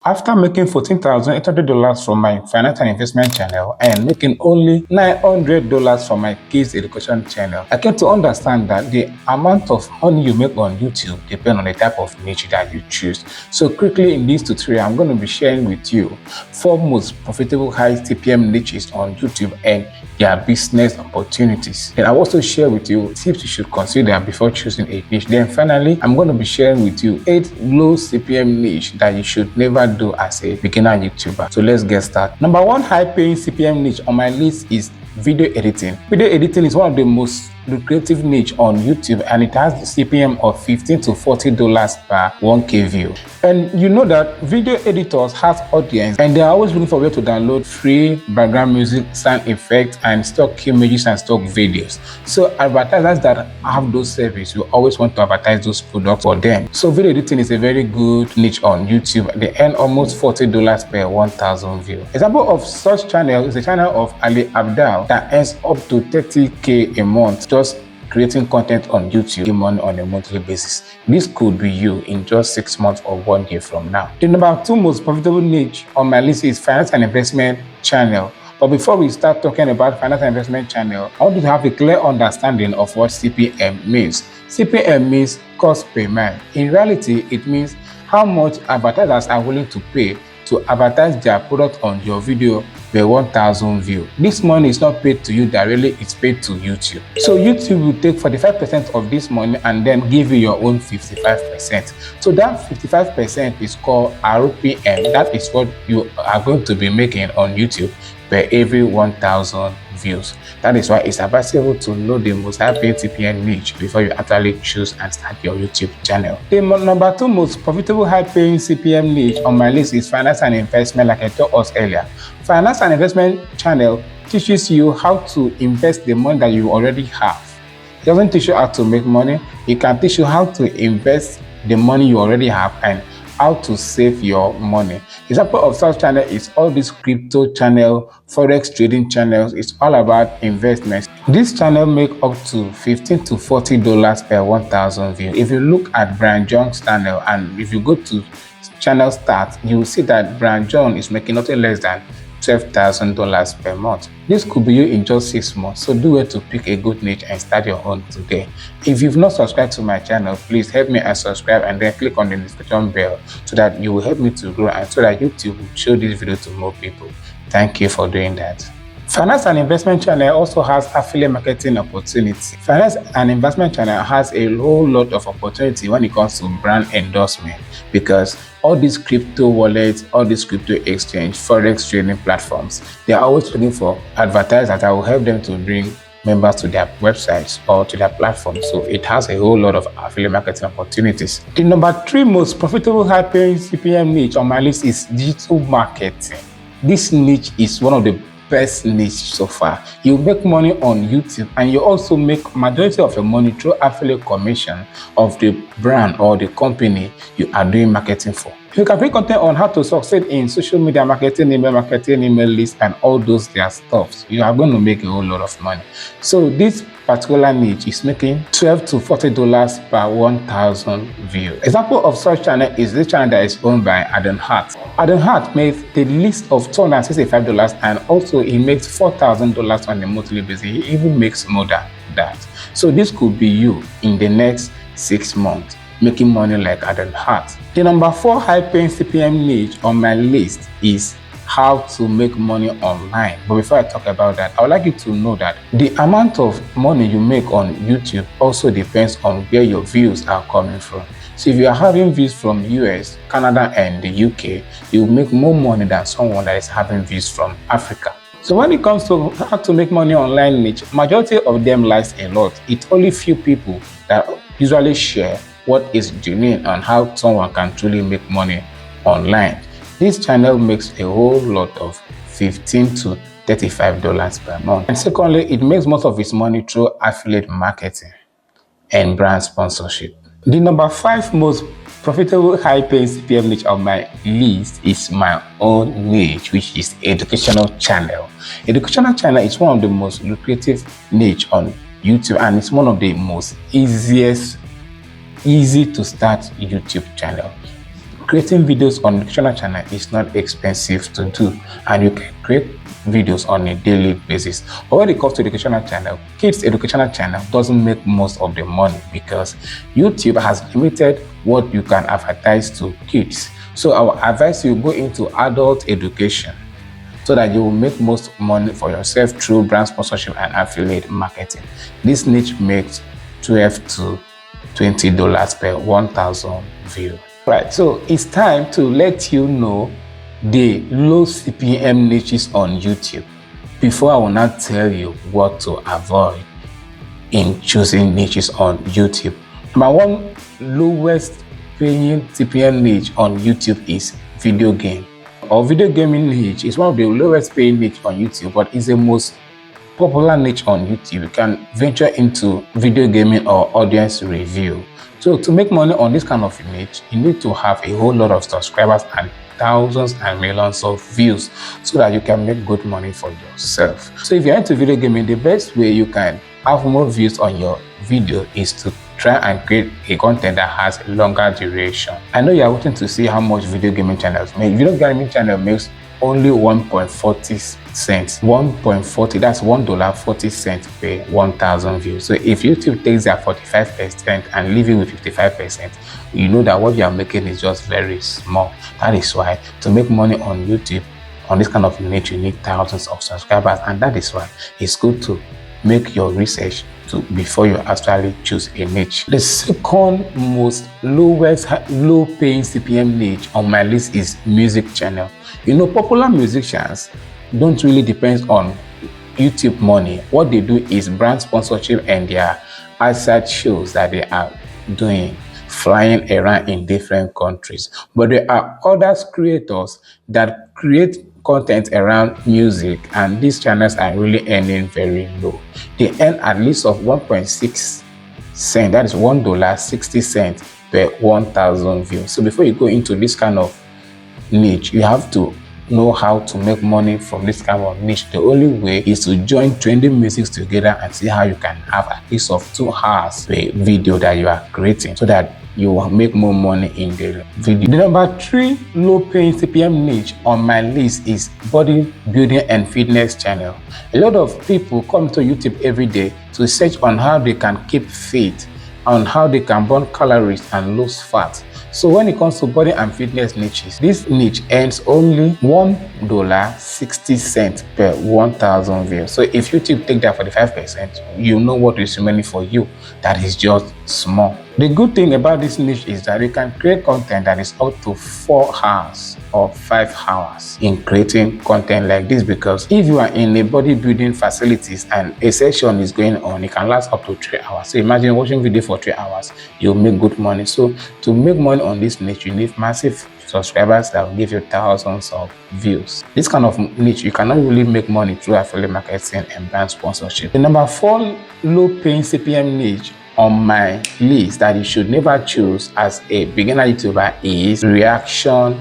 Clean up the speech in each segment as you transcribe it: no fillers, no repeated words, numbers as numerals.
After making $14,800 from my finance and investment channel and making only $900 from my kids education channel, I came to understand that the amount of money you make on YouTube depends on the type of niche that you choose. So quickly in this tutorial, I'm going to be sharing with you 4 most profitable high CPM niches on YouTube and their business opportunities. And I'll also share with you tips you should consider before choosing a niche. Then finally, I'm going to be sharing with you 8 low CPM niche that you should never do as a beginner YouTuber. So let's get started. Number 1 high-paying CPM niche on my list is video editing. Video editing is one of the most lucrative niche on YouTube, and it has the CPM of $15 to $40 per 1K view. And you know that video editors have audience, and they are always looking for where to download free background music, sound effects, and stock images and stock videos. So advertisers that have those services will always want to advertise those products for them. So video editing is a very good niche on YouTube. They earn almost $40 per 1,000 views. Example of such channel is the channel of Ali Abdal that earns up to $30K a month just creating content on YouTube, money on a monthly basis. This could be you in just 6 months or 1 year from now. The number 2 most profitable niche on my list is finance and investment channel. But before we start talking about finance and investment channel, I want you to have a clear understanding of what CPM means. CPM means cost per mile. In reality, it means how much advertisers are willing to pay to advertise their product on your video per 1,000 views. This money is not paid to you directly, it's paid to YouTube. So YouTube will take 45% of this money and then give you your own 55%. So that 55% is called RPM. That is what you are going to be making on YouTube per every 1,000 views. That is why it's advisable to know the most high-paying CPM niche before you actually choose and start your YouTube channel. The number 2 most profitable high-paying CPM niche on my list is finance and investment, like I told us earlier. Finance and investment channel teaches you how to invest the money that you already have. It doesn't teach you how to make money. It can teach you how to invest the money you already have and how to save your money. Example of such channel is all these crypto channel, forex trading channels. It's all about investments. This channel make up to $15 to $40 per 1,000 views. If you look at Brian John's channel and if you go to channel start, you will see that Brian John is making nothing less than $12,000 per month. This could be you in just 6 months, so do well to pick a good niche and start your own today. If you've not subscribed to my channel, please help me and subscribe and then click on the notification bell so that you will help me to grow and so that YouTube will show this video to more people. Thank you for doing that. Finance and investment channel also has affiliate marketing opportunity. Finance and investment channel has a whole lot of opportunity when it comes to brand endorsement, because all these crypto wallets, all these crypto exchange, forex trading platforms, they are always looking for advertisers that will help them to bring members to their websites or to their platform. So it has a whole lot of affiliate marketing opportunities. The number 3 most profitable high-paying CPM niche on my list is digital marketing. This niche is one of the best niche so far. You make money on YouTube and you also make majority of your money through affiliate commission of the brand or the company you are doing marketing for. You can create content on how to succeed in social media marketing, email list, and all those their stuffs. You are going to make a whole lot of money. So this particular niche is making $12 to $40 per 1,000 views. Example of such channel is this channel that is owned by Adam Hart. Adam Hart makes the list of $265 and also he makes $4,000 on a monthly basis. He even makes more than that. So this could be you in the next 6 months, making money like Adam Hart. The number 4 high-paying CPM niche on my list is how to make money online. But before I talk about that, I would like you to know that the amount of money you make on YouTube also depends on where your views are coming from. So if you are having views from US, Canada, and the UK, you will make more money than someone that is having views from Africa. So when it comes to how to make money online niche, majority of them lies a lot. It's only few people that usually share what is genuine and how someone can truly make money online. This channel makes a whole lot of $15 to $35 per month. And secondly, it makes most of its money through affiliate marketing and brand sponsorship. The number 5 most profitable high-paying CPM niche on my list is my own niche, which is educational channel. Educational channel is one of the most lucrative niche on YouTube, and it's one of the most easy to start YouTube channel. Creating videos on educational channel is not expensive to do, and you can create videos on a daily basis. But when it comes to educational channel, kids educational channel doesn't make most of the money because YouTube has limited what you can advertise to kids. So I will advise you go into adult education so that you will make most money for yourself through brand sponsorship and affiliate marketing. This niche makes $12 to $20 per 1,000 views. Right, so it's time to let you know the low CPM niches on YouTube before I will not tell you what to avoid in choosing niches on YouTube. Number one lowest paying CPM niche on YouTube is video game. Or video gaming niche is one of the lowest paying niche on YouTube, but it's the most popular niche on YouTube. You can venture into video gaming or audience review. So to make money on this kind of niche, you need to have a whole lot of subscribers and thousands and millions of views so that you can make good money for yourself. So if you're into video gaming, the best way you can have more views on your video is to try and create a content that has longer duration. I know you're waiting to see how much video gaming channels make. Video gaming channel makes only 1.40 cents. 1.40, that's $1.40 per 1,000 views. So if YouTube takes their 45% and leave you with 55%, you know that what you are making is just very small. That is why to make money on YouTube on this kind of niche, you need thousands of subscribers, and that is why it's good to make your research before you actually choose a niche. The second most low paying CPM niche on my list is music channel. You know, popular musicians don't really depend on YouTube money. What they do is brand sponsorship and their outside shows that they are doing, flying around in different countries. But there are other creators that create content around music, and these channels are really earning very low. They earn at least of 1.6 cents, that is $1.60 per 1,000 views. So before you go into this kind of niche, you have to know how to make money from this kind of niche. The only way is to join trending music together and see how you can have at least of 2 hours per video that you are creating so that you will make more money in the video. The number 3 low paying CPM niche on my list is bodybuilding and fitness channel. A lot of people come to YouTube every day to search on how they can keep fit, on how they can burn calories and lose fat. So when it comes to body and fitness niches, this niche earns only $1.60 per 1,000 views. So if YouTube take that 45%, you know what is remaining for you. That is just small. The good thing about this niche is that you can create content that is up to 4 hours or 5 hours in creating content like this, because if you are in a bodybuilding facilities and a session is going on, it can last up to 3 hours. So imagine watching video for 3 hours, you'll make good money. So to make money on this niche, you need massive subscribers that will give you thousands of views. This kind of niche, you cannot really make money through affiliate marketing and brand sponsorship. The number 4 low paying CPM niche on my list that you should never choose as a beginner YouTuber is reaction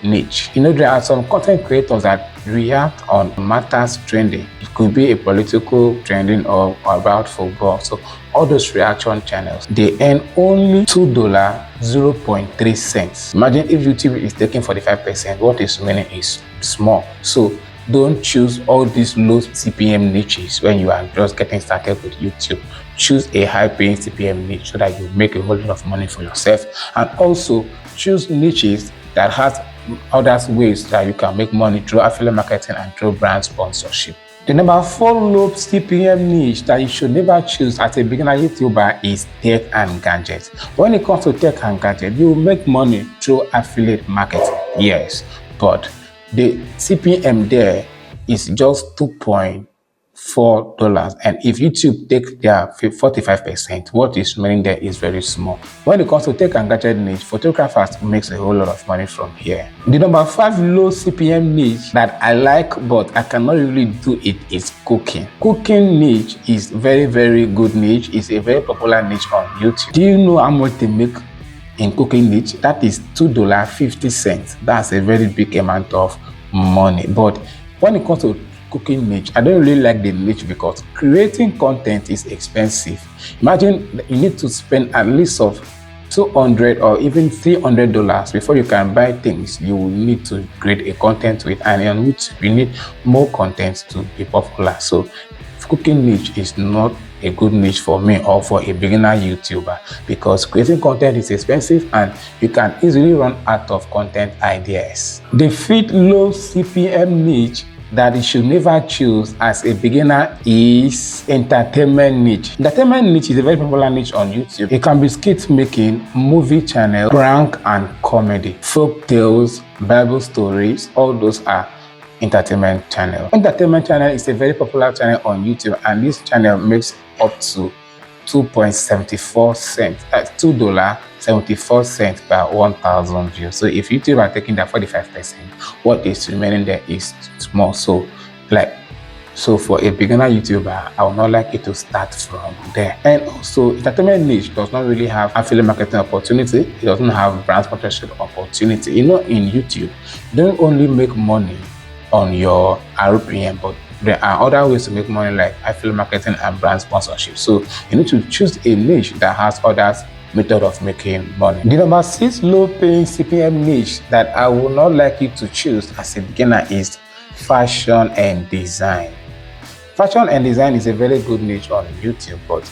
niche. You know, there are some content creators that react on matters trending. It could be a political trending or about football. So all those reaction channels, they earn only $2.03 cents. Imagine if YouTube is taking 45%, what is remaining is small. So don't choose all these low CPM niches when you are just getting started with YouTube. Choose a high paying CPM niche so that you make a whole lot of money for yourself, and also choose niches that has other ways that you can make money through affiliate marketing and through brand sponsorship. The number 4 low CPM niche that you should never choose as a beginner YouTuber is tech and gadgets. When it comes to tech and gadgets, you will make money through affiliate marketing, yes, but the CPM there is just $2.4, and if YouTube take their 45%, what is remaining there is very small. When it comes to tech and gadget niche, photographers makes a whole lot of money from here. The number 5 low CPM niche that I like but I cannot really do it is cooking. Cooking niche is very good niche. It's a very popular niche on YouTube. Do you know how much they make in cooking niche? That is $2.50. That's a very big amount of money. But when it comes to cooking niche, I don't really like the niche because creating content is expensive. Imagine you need to spend at least of $200 or even $300 before you can buy things you will need to create a content with, and on which you need more content to be popular. So cooking niche is not a good niche for me or for a beginner YouTuber, because creating content is expensive and you can easily run out of content ideas. The fifth low CPM niche that you should never choose as a beginner is entertainment niche. Entertainment niche is a very popular niche on YouTube. It can be skit making, movie channel, prank and comedy, folk tales, Bible stories. All those are entertainment channel. Entertainment channel is a very popular channel on YouTube, and this channel makes up to 2.74 cents, $2.74 per 1,000 views. So if YouTube are taking that 45%, what is remaining there is small. So for a beginner YouTuber, I would not like you to start from there. And also, entertainment niche does not really have affiliate marketing opportunity. It doesn't have brand sponsorship opportunity. You know, in YouTube, you don't only make money on your RPM, but there are other ways to make money like affiliate marketing and brand sponsorship. So you need to choose a niche that has other method of making money. The number 6 low paying CPM niche that I would not like you to choose as a beginner is fashion and design. Fashion and design is a very good niche on YouTube, but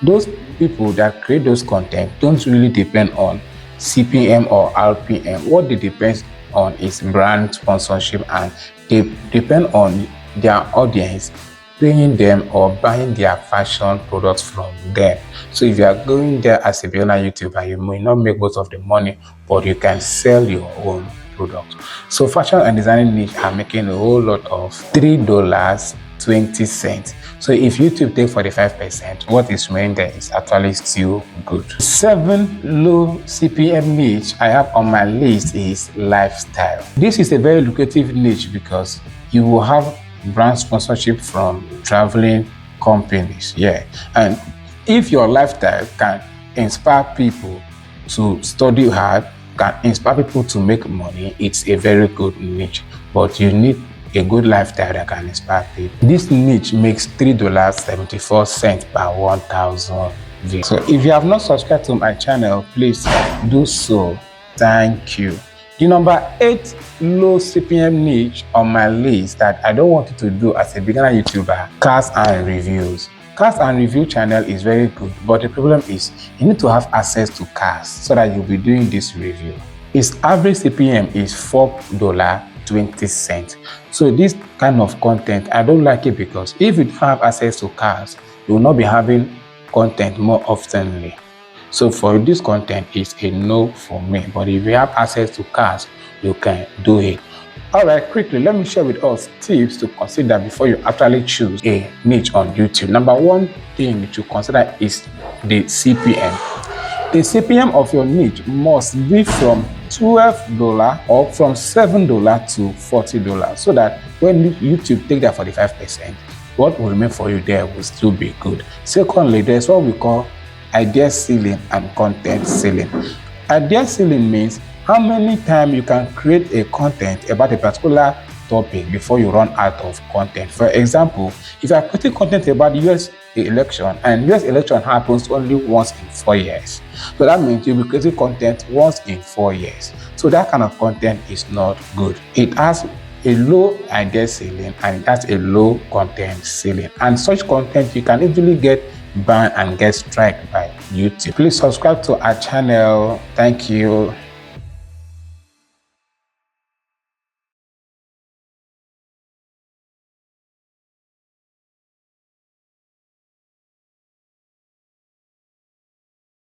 those people that create those content don't really depend on CPM or RPM. What they depend on is brand sponsorship, and they depend on their audience paying them or buying their fashion products from them. So if you are going there as a beginner YouTuber, you may not make most of the money, but you can sell your own product. So fashion and design niche are making a whole lot of $3.20. So if YouTube take 45%, what is remaining there is actually still good. 7 low CPM niche I have on my list is lifestyle. This is a very lucrative niche because you will have brand sponsorship from traveling companies. And if your lifestyle can inspire people to study hard, can inspire people to make money, it's a very good niche. But you need a good lifestyle that can inspire people. This niche makes $3.74 per 1,000 views. So if you have not subscribed to my channel, please do so. Thank you. The number 8 low CPM niche on my list that I don't want you to do as a beginner YouTuber, cars and reviews. Cars and review channel is very good, but the problem is you need to have access to cars so that you'll be doing this review. Its average CPM is $4.20. So this kind of content, I don't like it, because if you don't have access to cars, you will not be having content more oftenly. So for this content, it's a no for me. But if you have access to cars, you can do it. Alright, quickly, let me share with us tips to consider before you actually choose a niche on YouTube. Number 1 thing to consider is the CPM. The CPM of your niche must be from $12 or from $7 to $40, so that when YouTube take that 45%, what will remain for you there will still be good. Secondly, there's what we call idea ceiling and content ceiling. Idea ceiling means how many times you can create a content about a particular topic before you run out of content. For example, if you are creating content about the US election, and US election happens only once in 4 years, so that means you'll be creating content once in 4 years. So that kind of content is not good. It has a low idea ceiling and it has a low content ceiling, and such content you can easily get banned and get struck by YouTube. Please subscribe to our channel. Thank you.